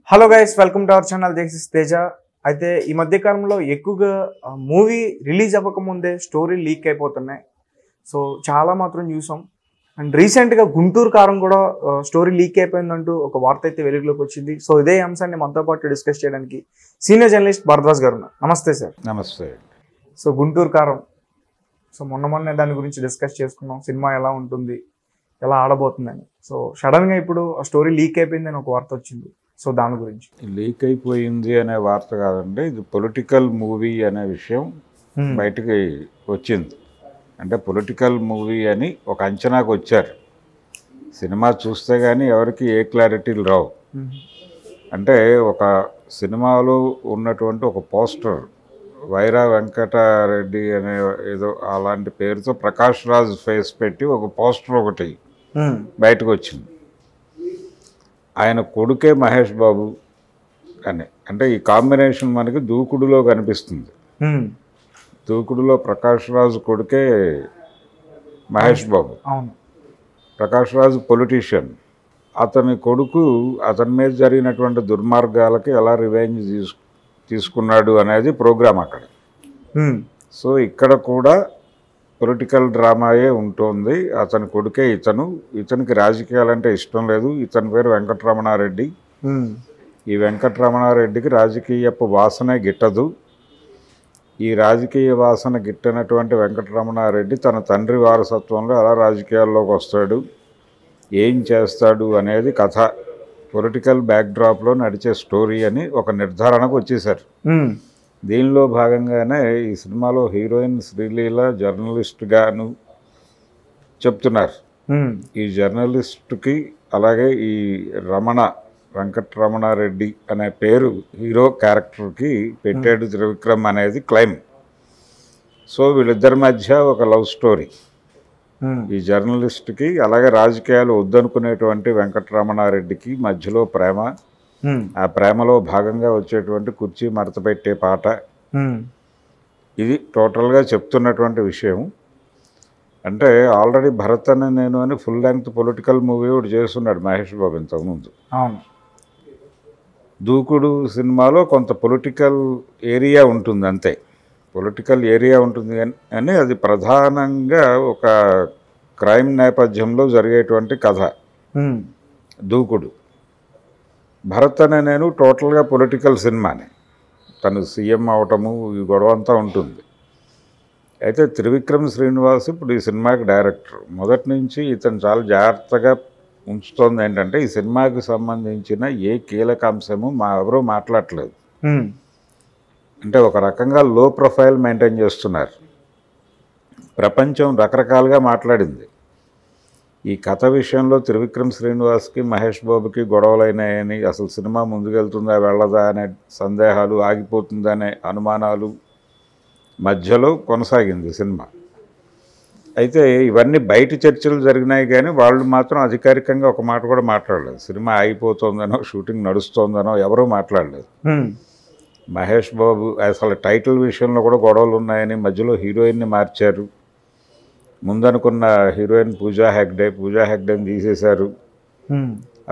Hello guys, welcome to our channel. This is Teja. అయితే ఈ మధ్య కాలంలో ఎక్కువగా మూవీ రిలీజ్ అవ్వకముందే స్టోరీ లీక్ అయిపోతున్నాయి. సో చాలా మాత్రం చూసాం. అండ్ రీసెంట్గా గుంటూరు కారం కూడా స్టోరీ లీక్ అయిపోయిందంటూ ఒక వార్త అయితే వెలుగులోకి వచ్చింది. సో ఇదే అంశాన్ని మనతో పాటు డిస్కస్ చేయడానికి సీనియర్ జర్నలిస్ట్ భరద్వాజ్ గారు ఉన్నారు. నమస్తే సార్. నమస్తే. సో గుంటూరు కారం, సో మొన్నే దాని గురించి డిస్కస్ చేసుకున్నాం. సినిమా ఎలా ఉంటుంది, ఎలా ఆడబోతుందని. సో సడన్గా ఇప్పుడు ఆ స్టోరీ లీక్ అయిపోయిందని ఒక వార్త వచ్చింది. సో దాని గురించి లీక్ అయిపోయింది అనే వార్త కాదండి, ఇది పొలిటికల్ మూవీ అనే విషయం బయటికి వచ్చింది. అంటే పొలిటికల్ మూవీ అని ఒక అంచనాకు వచ్చారు. సినిమా చూస్తే కానీ ఎవరికి ఏ క్లారిటీలు రావు. అంటే ఒక సినిమాలో ఉన్నటువంటి ఒక పోస్టర్, వైరా వెంకటారెడ్డి అనే ఏదో అలాంటి పేరుతో ప్రకాష్ రాజ్ ఫేస్ పెట్టి ఒక పోస్టర్ ఒకటి బయటకు వచ్చింది. ఆయన కొడుకే మహేష్ బాబు అని. అంటే ఈ కాంబినేషన్ మనకి దూకుడులో కనిపిస్తుంది. దూకుడులో ప్రకాష్ రాజు కొడుకే మహేష్ బాబు. ప్రకాష్ రాజు పొలిటీషియన్. అతని కొడుకు అతని మీద జరిగినటువంటి దుర్మార్గాలకి ఎలా రివెంజ్ తీసుకున్నాడు అనేది ప్రోగ్రామ్ అక్కడ. సో ఇక్కడ కూడా పొలిటికల్ డ్రామాయే ఉంటుంది. అతని కొడుకే ఇతనికి రాజకీయాలంటే ఇష్టం లేదు. ఇతని పేరు వెంకటరమణారెడ్డి. ఈ వెంకటరమణారెడ్డికి రాజకీయపు వాసనే గిట్టదు. ఈ రాజకీయ వాసన గిట్టనటువంటి వెంకటరమణారెడ్డి తన తండ్రి వారసత్వంలో ఎలా రాజకీయాల్లోకి వస్తాడు, ఏం చేస్తాడు అనేది కథ. పొలిటికల్ బ్యాక్డ్రాప్లో నడిచే స్టోరీ అని ఒక నిర్ధారణకు వచ్చేసారు. దీనిలో భాగంగానే ఈ సినిమాలో హీరోయిన్ శ్రీలీల జర్నలిస్ట్గాను చెప్తున్నారు. ఈ జర్నలిస్ట్కి అలాగే ఈ వెంకటరమణారెడ్డి అనే పేరు హీరో క్యారెక్టర్కి పెట్టాడు త్రివిక్రమ్ అనేది క్లైమ్. సో వీళ్ళిద్దరి మధ్య ఒక లవ్ స్టోరీ. ఈ జర్నలిస్ట్కి అలాగే రాజకీయాలు వద్దనుకునేటువంటి వెంకటరమణారెడ్డికి మధ్యలో ప్రేమ. ఆ ప్రేమలో భాగంగా వచ్చేటువంటి కుర్చీ మడత పెట్టే పాట. ఇది టోటల్గా చెప్తున్నటువంటి విషయం. అంటే ఆల్రెడీ భరత్ అని నేను అని ఫుల్ లెంగ్త్ పొలిటికల్ మూవీ ఒకటి చేస్తున్నాడు మహేష్ బాబు ఇంతకుముందు. దూకుడు సినిమాలో కొంత పొలిటికల్ ఏరియా ఉంటుంది, అంతే. పొలిటికల్ ఏరియా ఉంటుంది అని అది ప్రధానంగా ఒక క్రైమ్ నేపథ్యంలో జరిగేటువంటి కథ దూకుడు. భరత్ అనే నేను టోటల్గా పొలిటికల్ సినిమానే. తను సీఎం అవటము ఈ గొడవ అంతా ఉంటుంది. అయితే త్రివిక్రమ్ శ్రీనివాస్ ఇప్పుడు ఈ సినిమాకి డైరెక్టర్. మొదటి నుంచి ఇతను చాలా జాగ్రత్తగా ఉంచుతోంది ఏంటంటే ఈ సినిమాకి సంబంధించిన ఏ కీలక అంశము ఎవరూ మాట్లాడలేదు. అంటే ఒక రకంగా లో ప్రొఫైల్ మెయింటైన్ చేస్తున్నారు. ప్రపంచం రకరకాలుగా మాట్లాడింది. ఈ కథ విషయంలో త్రివిక్రమ్ శ్రీనివాస్కి మహేష్ బాబుకి గొడవలైనాయని, అసలు సినిమా ముందుకెళ్తుందా వెళ్ళదా అనే సందేహాలు, ఆగిపోతుందా అనే అనుమానాలు మధ్యలో కొనసాగింది సినిమా. అయితే ఇవన్నీ బయట చర్చలు జరిగినాయి కానీ వాళ్ళు మాత్రం అధికారికంగా ఒక మాట కూడా మాట్లాడలేదు. సినిమా ఆగిపోతుందనో షూటింగ్ నడుస్తోందనో ఎవరూ మాట్లాడలేదు. మహేష్ బాబు అసలు టైటిల్ విషయంలో కూడా గొడవలు ఉన్నాయని మధ్యలో హీరోయిన్ని మార్చారు. ముందనుకున్న హీరోయిన్ పూజా హెగ్డేని తీసేశారు.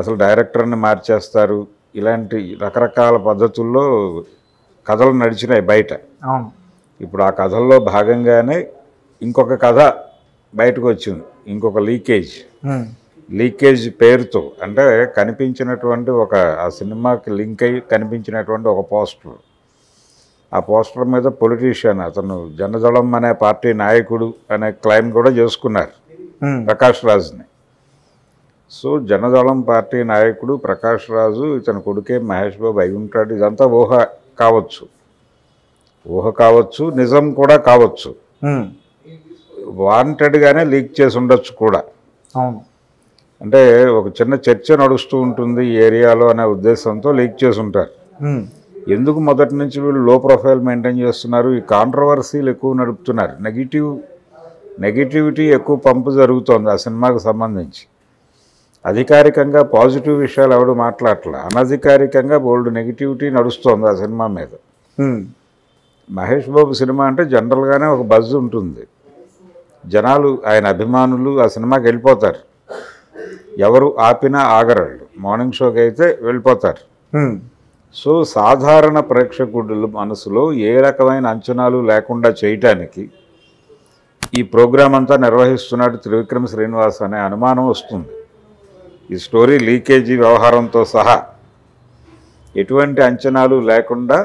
అసలు డైరెక్టర్ని మార్చేస్తారు. ఇలాంటి రకరకాల పద్ధతుల్లో కథలు నడిచినాయి బయట. ఇప్పుడు ఆ కథల్లో భాగంగానే ఇంకొక కథ బయటకు వచ్చింది. ఇంకొక లీకేజ్ పేరుతో, అంటే కనిపించినటువంటి ఆ సినిమాకి లింక్ అయ్యి కనిపించినటువంటి ఒక పోస్టర్. ఆ పోస్టర్ మీద పొలిటీషియన్, అతను జనదళం అనే పార్టీ నాయకుడు అనే క్లైమ్ కూడా చేసుకున్నారు ప్రకాష్ రాజ్ని. సో జనదళం పార్టీ నాయకుడు ప్రకాష్ రాజు ఇతని కొడుకే మహేష్ బాబు అయి ఉంటాడు. ఇదంతా ఊహ కావచ్చు, నిజం కూడా కావచ్చు. వాంటెడ్గానే లీక్ చేసి ఉండొచ్చు కూడా. అంటే ఒక చిన్న చర్చ నడుస్తూ ఉంటుంది ఈ ఏరియాలో అనే ఉద్దేశంతో లీక్ చేసి ఉంటారు. ఎందుకు మొదటి నుంచి వీళ్ళు లో ప్రొఫైల్ మెయింటైన్ చేస్తున్నారు? ఈ కాంట్రవర్సీలు ఎక్కువ నడుపుతున్నారు. నెగిటివిటీ ఎక్కువ పంపు జరుగుతోంది ఆ సినిమాకు సంబంధించి. అధికారికంగా పాజిటివ్ విషయాలు ఎవడు మాట్లాడట్లే. అనధికారికంగా బోల్డ్ నెగిటివిటీ నడుస్తోంది ఆ సినిమా మీద. మహేష్ బాబు సినిమా అంటే జనరల్గానే ఒక బజ్ ఉంటుంది. జనాలు, ఆయన అభిమానులు ఆ సినిమాకి వెళ్ళిపోతారు. ఎవరు ఆపినా ఆగరాళ్ళు. మార్నింగ్ షోకి అయితే వెళ్ళిపోతారు. సో సాధారణ ప్రేక్షకుల మనసులో ఏ రకమైన అంచనాలు లేకుండా చేయటానికి ఈ ప్రోగ్రాం అంతా నిర్వహిస్తున్నాడు త్రివిక్రమ్ శ్రీనివాస్ అనే అనుమానం వస్తుంది. ఈ స్టోరీ లీకేజీ వ్యవహారంతో సహా ఎటువంటి అంచనాలు లేకుండా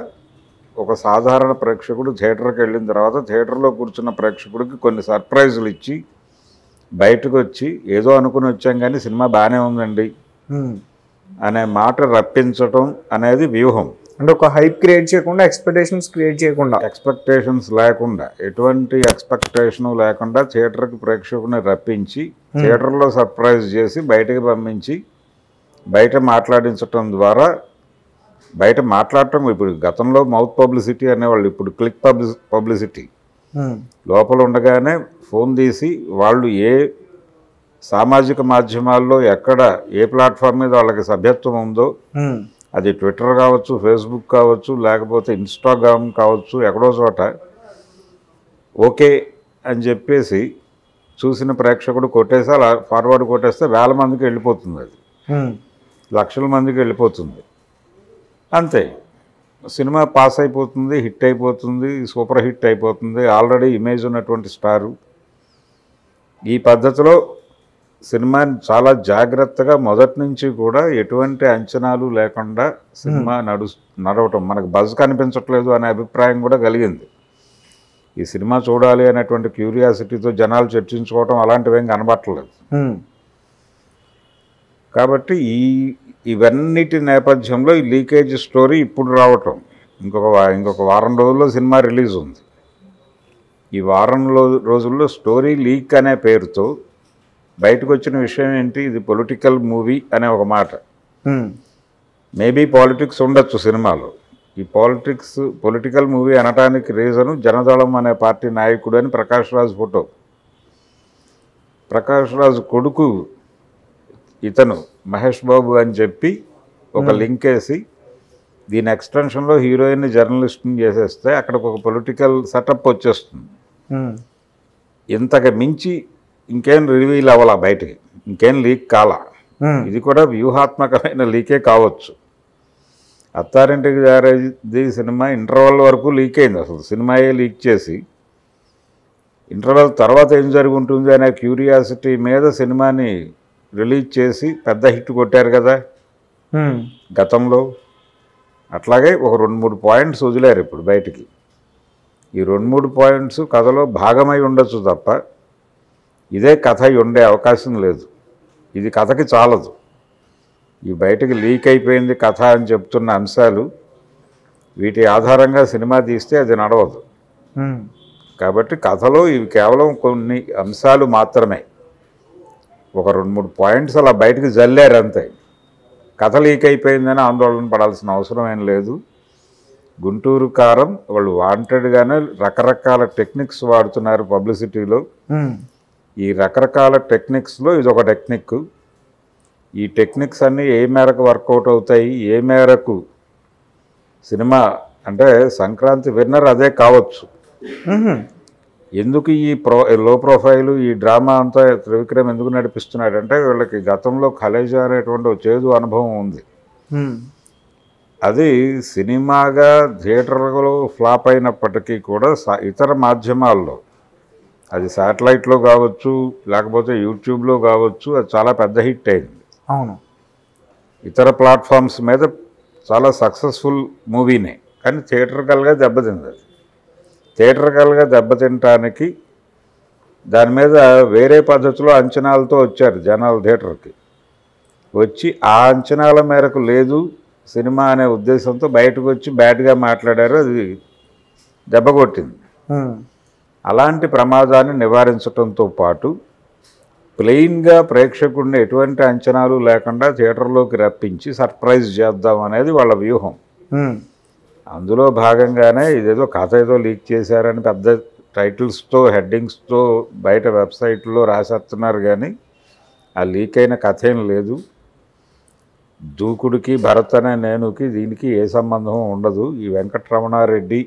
ఒక సాధారణ ప్రేక్షకుడు థియేటర్కి వెళ్ళిన తర్వాత థియేటర్లో కూర్చున్న ప్రేక్షకుడికి కొన్ని సర్ప్రైజులు ఇచ్చి బయటకు వచ్చి ఏదో అనుకుని వచ్చాం కానీ సినిమా బాగానే ఉందండి అనే మాట రప్పించటం అనేది వ్యూహం. అంటే ఒక హైప్ క్రియేట్ చేయకుండా, ఎక్స్పెక్టేషన్స్ లేకుండా ఎటువంటి ఎక్స్పెక్టేషన్ లేకుండా థియేటర్కి ప్రేక్షకుని రప్పించి థియేటర్లో సర్ప్రైజ్ చేసి బయటకు పంపించి బయట మాట్లాడించటం ద్వారా, బయట మాట్లాడటం ఇప్పుడు గతంలో మౌత్ పబ్లిసిటీ అనేవాళ్ళు, ఇప్పుడు క్లిక్ పబ్లిసిటీ. లోపల ఉండగానే ఫోన్ తీసి వాళ్ళు ఏ సామాజిక మాధ్యమాల్లో ఎక్కడ ఏ ప్లాట్ఫామ్ మీద వాళ్ళకి సభ్యత్వం ఉందో, అది ట్విట్టర్ కావచ్చు, ఫేస్బుక్ కావచ్చు, లేకపోతే ఇన్స్టాగ్రామ్ కావచ్చు, ఎక్కడో చోట ఓకే అని చెప్పేసి చూసిన ప్రేక్షకుడు కొట్టేసి అలా ఫార్వర్డ్ కొట్టేస్తే వేల మందికి వెళ్ళిపోతుంది, అది లక్షల మందికి వెళ్ళిపోతుంది. అంతే, సినిమా పాస్ అయిపోతుంది, హిట్ అయిపోతుంది, సూపర్ హిట్ అయిపోతుంది. ఆల్రెడీ ఇమేజ్ ఉన్నటువంటి స్టారు. ఈ పద్ధతిలో సినిమాని చాలా జాగ్రత్తగా మొదటి నుంచి కూడా ఎటువంటి అంచనాలు లేకుండా సినిమా నడవటం, మనకు బజ్ కనిపించట్లేదు అనే అభిప్రాయం కూడా కలిగింది. ఈ సినిమా చూడాలి అనేటువంటి క్యూరియాసిటీతో జనాలు చర్చించుకోవటం అలాంటివేం కనబట్టలేదు. కాబట్టి ఇవన్నిటి నేపథ్యంలో ఈ లీకేజ్ స్టోరీ ఇప్పుడు రావటం, ఇంకొక వారం రోజుల్లో సినిమా రిలీజ్ ఉంది. ఈ వారం రోజుల్లో స్టోరీ లీక్ అనే పేరుతో బయటకు వచ్చిన విషయం ఏంటి, ఇది పొలిటికల్ మూవీ అనే ఒక మాట. మేబీ పాలిటిక్స్ ఉండొచ్చు సినిమాలో. ఈ పొలిటికల్ మూవీ అనటానికి రీజను జనదళం అనే పార్టీ నాయకుడు అని ప్రకాష్ రాజ్ ఫోటో. ప్రకాష్ రాజ్ కొడుకు ఇతను మహేష్ బాబు అని చెప్పి ఒక లింక్ వేసి దీని ఎక్స్టెన్షన్లో హీరోయిన్ని జర్నలిస్ట్ని చేసేస్తే అక్కడికి ఒక పొలిటికల్ సెటప్ వచ్చేస్తుంది. ఇంతకు మించి ఇంకేం రివీల్ అవ్వాలా బయటికి, ఇంకేం లీక్ కాలా. ఇది కూడా వ్యూహాత్మకమైన లీకే కావచ్చు. అత్తారింటికి దారేది సినిమా ఇంటర్వెల్ వరకు లీక్ అయింది. అసలు సినిమాయే లీక్ చేసి ఇంటర్వెల్ తర్వాత ఏం జరిగి ఉంటుంది అనే క్యూరియాసిటీ మీద సినిమాని రిలీజ్ చేసి పెద్ద హిట్ కొట్టారు కదా గతంలో. అట్లాగే ఒక 2-3 పాయింట్స్ వదిలేరు ఇప్పుడు బయటికి. ఈ 2-3 పాయింట్స్ కథలో భాగమై ఉండొచ్చు తప్ప ఇదే కథ ఉండే అవకాశం లేదు. ఇది కథకి చాలదు. ఈ బయటకు లీక్ అయిపోయింది కథ అని చెప్తున్న అంశాలు, వీటి ఆధారంగా సినిమా తీస్తే అది నడవదు. కాబట్టి కథలో ఇవి కేవలం కొన్ని అంశాలు మాత్రమే. ఒక 2-3 పాయింట్స్ అలా బయటకు జల్లారు అంతే. కథ లీక్ అయిపోయిందని ఆందోళన పడాల్సిన అవసరం ఏం లేదు. గుంటూరు కారం వాళ్ళు వాంటెడ్గానే రకరకాల టెక్నిక్స్ వాడుతున్నారు పబ్లిసిటీలో. ఈ రకరకాల టెక్నిక్స్లో ఇదొక టెక్నిక్. ఈ టెక్నిక్స్ అన్నీ ఏ మేరకు వర్కౌట్ అవుతాయి, ఏ మేరకు సినిమా అంటే సంక్రాంతి విన్నర్ అదే కావచ్చు. ఎందుకు ఈ లో ప్రొఫైలు ఈ డ్రామా అంతా త్రివిక్రమ్ ఎందుకు నడిపిస్తున్నాడంటే వీళ్ళకి గతంలో కలేజా అనేటువంటి ఒక చేదు అనుభవం ఉంది. అది సినిమాగా థియేటర్లో ఫ్లాప్ అయినప్పటికీ కూడా ఇతర మాధ్యమాల్లో, అది శాటిలైట్లో కావచ్చు లేకపోతే యూట్యూబ్లో కావచ్చు, అది చాలా పెద్ద హిట్ అయింది. అవును, ఇతర ప్లాట్ఫామ్స్ మీద చాలా సక్సెస్ఫుల్ మూవీనే. కానీ థియేటర్కల్గా దెబ్బతింది. అది థియేటర్కల్గా దెబ్బతింటానికి దాని మీద వేరే పద్ధతిలో అంచనాలతో వచ్చారు జనాలు థియేటర్కి. వచ్చి ఆ అంచనాల మేరకు లేదు సినిమా అనే ఉద్దేశంతో బయటకు వచ్చి బ్యాడ్గా మాట్లాడారు. అది దెబ్బ కొట్టింది. అలాంటి ప్రమాదాన్ని నివారించడంతో పాటు ప్లెయిన్గా ప్రేక్షకుడిని ఎటువంటి అంచనాలు లేకుండా థియేటర్లోకి రప్పించి సర్ప్రైజ్ చేద్దాం అనేది వాళ్ళ వ్యూహం. అందులో భాగంగానే ఇదేదో కథ ఏదో లీక్ చేశారని పెద్ద టైటిల్స్తో హెడ్డింగ్స్తో బయట వెబ్సైట్లో రాసేస్తున్నారు. కానీ ఆ లీక్ అయిన కథ ఏం లేదు. దూకుడికి భరత్ అనే నేనుకి దీనికి ఏ సంబంధం ఉండదు. ఈ వెంకటరమణారెడ్డి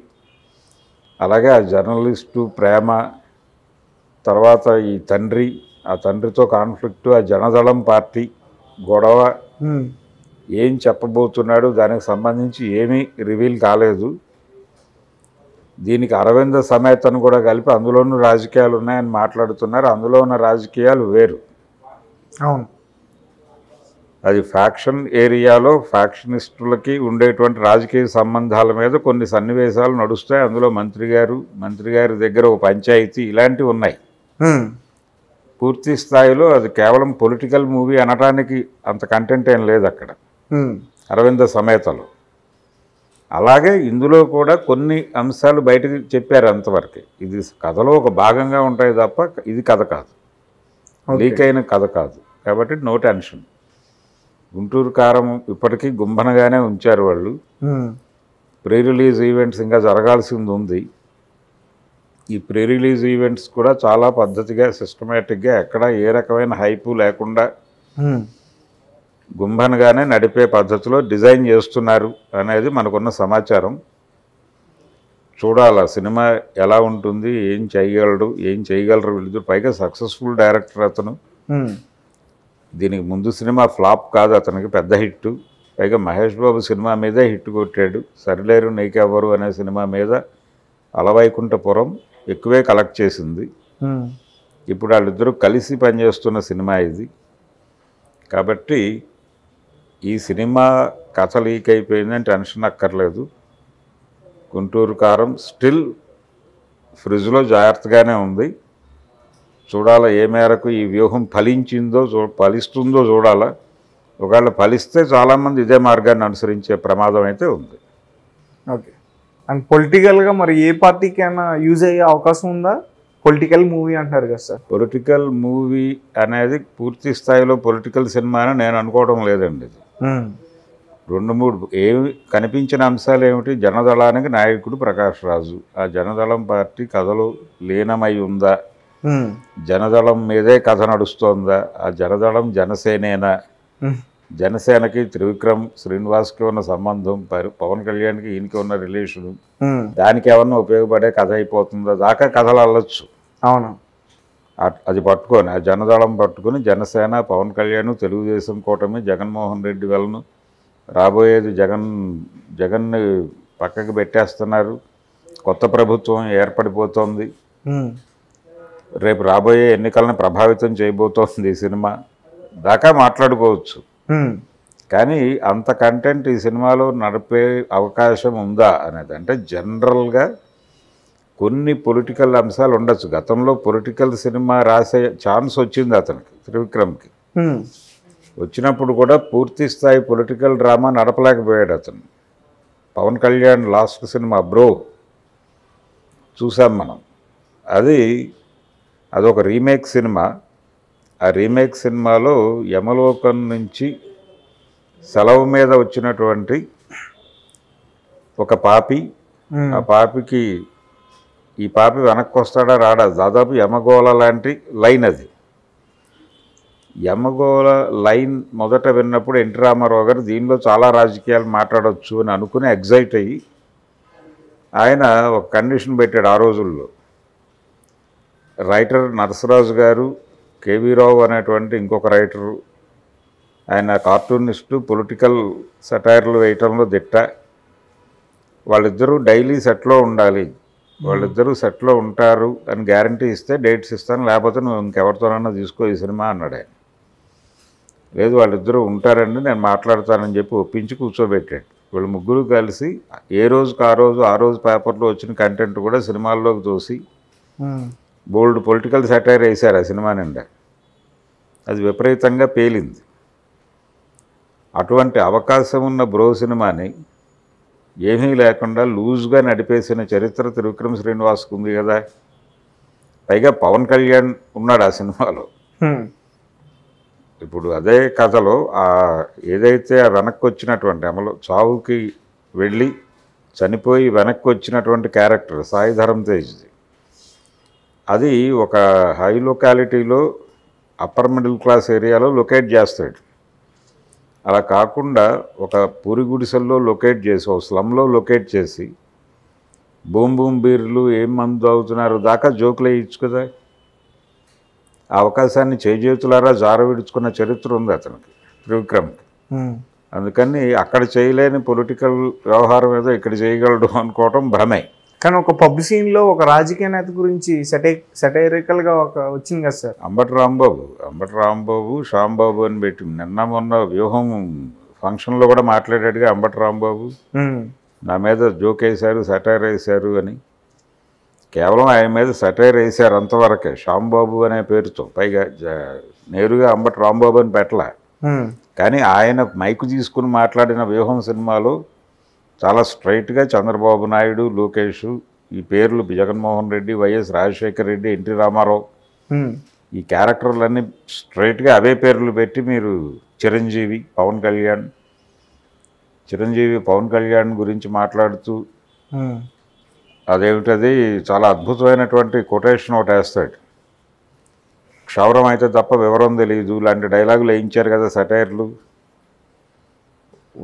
అలాగే ఆ జర్నలిస్టు ప్రేమ, తర్వాత ఈ తండ్రి, ఆ తండ్రితో కాన్ఫ్లిక్టు, ఆ జనదళం పార్టీ గొడవ, ఏం చెప్పబోతున్నాడు దానికి సంబంధించి ఏమీ రివీల్ కాలేదు. దీనికి అరవింద సమేతను కూడా కలిపి అందులోనూ రాజకీయాలు ఉన్నాయని మాట్లాడుతున్నారు. అందులో ఉన్న రాజకీయాలు వేరు. అవును, అది ఫ్యాక్షన్ ఏరియాలో ఫ్యాక్షనిస్టులకి ఉండేటువంటి రాజకీయ సంబంధాల మీద కొన్ని సన్నివేశాలు నడుస్తాయి. అందులో మంత్రి గారి దగ్గర ఒక పంచాయతీ ఇలాంటివి ఉన్నాయి. పూర్తి స్థాయిలో అది కేవలం పొలిటికల్ మూవీ అనడానికి అంత కంటెంట్ ఏం లేదు అక్కడ అరవింద సమేతలో. అలాగే ఇందులో కూడా కొన్ని అంశాలు బయటకు చెప్పారు అంతవరకు. ఇది కథలో ఒక భాగంగా ఉంటాయి తప్ప ఇది కథ కాదు, లీక్ అయిన కథ కాదు. కాబట్టి నో టెన్షన్. గుంటూరు కారం ఇప్పటికీ గుంభనగానే ఉంచారు వాళ్ళు. ప్రీ రిలీజ్ ఈవెంట్స్ ఇంకా జరగాల్సింది ఉంది. ఈ ప్రీ రిలీజ్ ఈవెంట్స్ కూడా చాలా పద్ధతిగా సిస్టమేటిక్గా ఎక్కడ ఏ రకమైన హైపు లేకుండా గుంభనగానే నడిపే పద్ధతిలో డిజైన్ చేస్తున్నారు అనేది మనకున్న సమాచారం. చూడాల సినిమా ఎలా ఉంటుంది, ఏం చేయగలరు వీళ్ళిద్దరు. పైగా సక్సెస్ఫుల్ డైరెక్టర్ అతను. దీనికి ముందు సినిమా ఫ్లాప్ కాదు, అతనికి పెద్ద హిట్. పైగా మహేష్ బాబు సినిమా మీదే హిట్ కొట్టాడు. సరిలేరు నీకెవ్వరు అనే సినిమా మీద అలవైకుంఠపురం ఎక్కువే కలెక్ట్ చేసింది. ఇప్పుడు వాళ్ళిద్దరూ కలిసి పనిచేస్తున్న సినిమా ఇది. కాబట్టి ఈ సినిమా కథ లీక్ అయిపోయిందని టెన్షన్ అక్కర్లేదు. గుంటూరు కారం స్టిల్ ఫ్రిడ్జ్లో జాగ్రత్తగానే ఉంది. చూడాలా ఏ మేరకు ఈ వ్యూహం ఫలిస్తుందో చూడాలా. ఒకవేళ ఫలిస్తే చాలామంది ఇదే మార్గాన్ని అనుసరించే ప్రమాదం అయితే ఉంది. ఓకే. అండ్ పొలిటికల్గా మరి ఏ పార్టీకైనా యూజ్ అయ్యే అవకాశం ఉందా? పొలిటికల్ మూవీ అంటారు కదా సార్. పొలిటికల్ మూవీ అనేది పూర్తి స్థాయిలో పొలిటికల్ సినిమా అని నేను అనుకోవడం లేదండి. ఇది 2-3 ఏమి కనిపించిన అంశాలు ఏమిటి? జనదళానికి నాయకుడు ప్రకాష్ రాజు. ఆ జనదళం పార్టీ కథలో లీనమై ఉందా? జనదళం మీదే కథ నడుస్తోందా? ఆ జనదళం జనసేనేనా? జనసేనకి త్రివిక్రమ్ శ్రీనివాస్కి ఉన్న సంబంధం, పవన్ కళ్యాణ్కి ఈయనకి ఉన్న రిలేషను, దానికి ఏమన్నా ఉపయోగపడే కథ అయిపోతుందా దాకా కథలు అల్లొచ్చు. అవును. అది పట్టుకొని ఆ జనదళం పట్టుకుని జనసేన, పవన్ కళ్యాణ్, తెలుగుదేశం కూటమి, జగన్మోహన్ రెడ్డి వలన రాబోయేది జగన్ని పక్కకి పెట్టేస్తున్నారు. కొత్త ప్రభుత్వం ఏర్పడిపోతుంది. రేపు రాబోయే ఎన్నికలను ప్రభావితం చేయబోతోంది ఈ సినిమా దాకా మాట్లాడుకోవచ్చు. కానీ అంత కంటెంట్ ఈ సినిమాలో నడిపే అవకాశం ఉందా అనేది, అంటే జనరల్గా కొన్ని పొలిటికల్ అంశాలు ఉండొచ్చు. గతంలో పొలిటికల్ సినిమా రాసే ఛాన్స్ వచ్చింది అతనికి, త్రివిక్రమ్కి. వచ్చినప్పుడు కూడా పూర్తి స్థాయి పొలిటికల్ డ్రామా నడపలేకపోయాడు అతను. పవన్ కళ్యాణ్ లాస్ట్ సినిమా బ్రో చూసాం మనం. అదొక రీమేక్ సినిమా. ఆ రీమేక్ సినిమాలో యమలోకం నుంచి సెలవు మీద వచ్చినటువంటి ఒక పాపి, ఆ పాపికి ఈ పాపి వెనక్కి వస్తాడా రాడా, దాదాపు యమగోళ లాంటి లైన్ అది. యమగోళ లైన్ మొదట విన్నప్పుడు ఎన్టీ రామారావు గారు దీనిలో చాలా రాజకీయాలు మాట్లాడవచ్చు అని అనుకుని ఎగ్జైట్ అయ్యి ఆయన ఒక కండిషన్ పెట్టాడు ఆ రోజుల్లో. రైటర్ నరసరాజు గారు, కేవీ రావు అనేటువంటి ఇంకొక రైటరు, ఆయన కార్టూనిస్టు, పొలిటికల్ సెటైర్లు వేయటంలో దిట్ట. వాళ్ళిద్దరూ డైలీ సెట్లో ఉండాలి, వాళ్ళిద్దరూ సెట్లో ఉంటారు అని గ్యారంటీ ఇస్తే డేట్స్ ఇస్తాను, లేకపోతే నువ్వు ఇంకెవరితోనన్నా తీసుకో ఈ సినిమా అన్నాడు ఆయన. లేదు వాళ్ళిద్దరూ ఉంటారండి, నేను మాట్లాడతానని చెప్పి ఒప్పించి కూర్చోబెట్టాడు. వీళ్ళు ముగ్గురు కలిసి ఏ రోజుకి ఆ రోజు పేపర్లో వచ్చిన కంటెంట్ కూడా సినిమాల్లోకి తోసి బోల్డ్ పొలిటికల్ సెటైర్ వేశారు ఆ సినిమా నిండా. అది విపరీతంగా పేలింది. అటువంటి అవకాశం ఉన్న బ్రో సినిమాని ఏమీ లేకుండా లూజ్గా నడిపేసిన చరిత్ర త్రివిక్రమ్ శ్రీనివాస్కి ఉంది కదా. పైగా పవన్ కళ్యాణ్ ఉన్నాడు ఆ సినిమాలో. ఇప్పుడు అదే కథలో ఏదైతే ఆ వెనక్కి వచ్చినటువంటి చావుకి వెళ్ళి చనిపోయి వెనక్కి వచ్చినటువంటి క్యారెక్టర్ సాయి ధరమ్ తేజ్ది, అది ఒక హై లొకాలిటీలో అప్పర్ మిడిల్ క్లాస్ ఏరియాలో లొకేట్ చేస్తాడు. అలా కాకుండా ఒక పూరి గుడిసెల్లో లొకేట్ చేసి, ఒక స్లమ్లో లొకేట్ చేసి బూమ్ బూమ్ బీర్లు ఏం మందు అవుతున్నారు దాకా జోకులు వేయచ్చు కదా. ఆ అవకాశాన్ని చేజేతులారా జార విడుచుకున్న చరిత్ర ఉంది అతనికి, త్రివిక్రమ్కి. అందుకని అక్కడ చేయలేని పొలిటికల్ వ్యవహారం ఏదో ఇక్కడ చేయగలడు అనుకోవటం భ్రమే. కానీ ఒక పబ్ సీన్లో ఒక రాజకీయ నేత గురించి సెటైరికల్గా ఒక వచ్చింది కదా సార్, అంబటి రాంబాబు శ్యాంబాబు అని పెట్టి నిన్న మొన్న వ్యూహం ఫంక్షన్లో కూడా మాట్లాడాడుగా అంబటి రాంబాబు. నా మీద జోక్ వేశారు, సెటైర్ వేశారు అని. కేవలం ఆయన మీద సెటైర్ వేశారు అంతవరకే, శ్యాంబాబు అనే పేరుతో. పైగా నేరుగా అంబటి రాంబాబు అని పెట్టలే. కానీ ఆయన మైకు తీసుకుని మాట్లాడిన వ్యూహం సినిమాలో చాలా స్ట్రైట్గా చంద్రబాబు నాయుడు, లోకేష్, ఈ పేర్లు జగన్మోహన్ రెడ్డి, వైఎస్ రాజశేఖర రెడ్డి, ఎన్టీ రామారావు, ఈ క్యారెక్టర్లన్నీ స్ట్రైట్గా అవే పేర్లు పెట్టి మీరు చిరంజీవి పవన్ కళ్యాణ్ గురించి మాట్లాడుతూ అదేమిటది చాలా అద్భుతమైనటువంటి కొటేషన్ ఒకటి వేస్తాడు. క్షౌరం అయితే తప్ప వివరం తెలియదు లాంటి డైలాగులు వేయించారు కదా సెటైర్లు.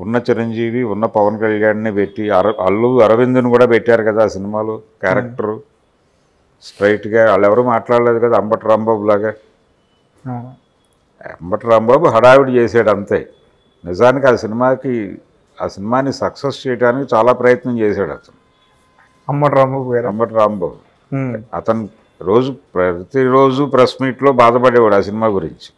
ఉన్న చిరంజీవి, ఉన్న పవన్ కళ్యాణ్ని పెట్టి అల్లు అరవింద్ని కూడా పెట్టారు కదా ఆ సినిమాలో క్యారెక్టరు. స్ట్రైట్గా వాళ్ళు ఎవరు మాట్లాడలేదు కదా అంబటి రాంబాబు లాగా. అంబటి రాంబాబు హడావిడి చేసాడు అంతే. నిజానికి ఆ సినిమాని సక్సెస్ చేయడానికి చాలా ప్రయత్నం చేశాడు అతను. అంబటి రాంబాబు అతను ప్రతిరోజు ప్రెస్ మీట్లో బాధపడేవాడు ఆ సినిమా గురించి.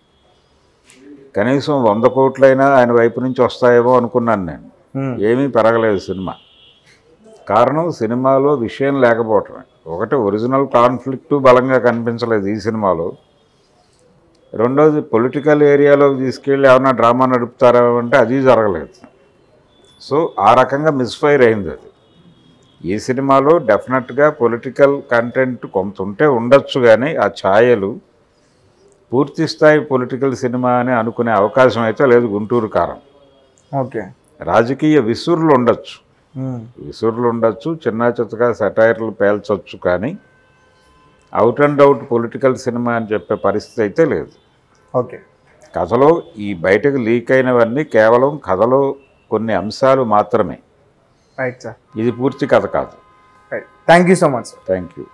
కనీసం 100 కోట్లైనా ఆయన వైపు నుంచి వస్తాయేమో అనుకున్నాను నేను. ఏమీ పెరగలేదు సినిమా. కారణం సినిమాలో విషయం లేకపోవటమే. ఒకటి, ఒరిజినల్ కాన్ఫ్లిక్టు బలంగా కనిపించలేదు ఈ సినిమాలో. రెండోది, పొలిటికల్ ఏరియాలోకి తీసుకెళ్ళి ఏమైనా డ్రామా నడుపుతారేమంటే అది జరగలేదు. సో ఆ రకంగా మిస్ఫైర్ అయింది అది. ఈ సినిమాలో డెఫినెట్గా పొలిటికల్ కంటెంట్ కొంత ఉంటే ఉండొచ్చు, కానీ ఆ ఛాయలు పూర్తి స్థాయి పొలిటికల్ సినిమా అని అనుకునే అవకాశం అయితే లేదు గుంటూరు కారం. ఓకే, రాజకీయ విసురులు ఉండొచ్చు, చిన్న చిత్తగా సెటైర్లు పేల్చొచ్చు, కానీ out and out political cinema అని చెప్పే పరిస్థితి అయితే లేదు. ఓకే, కథలో ఈ బయటకు లీక్ అయినవన్నీ కేవలం కథలో కొన్ని అంశాలు మాత్రమే. రైట్ సార్, ఇది పూర్తి కథ కాదు. Thank you so much. Thank you.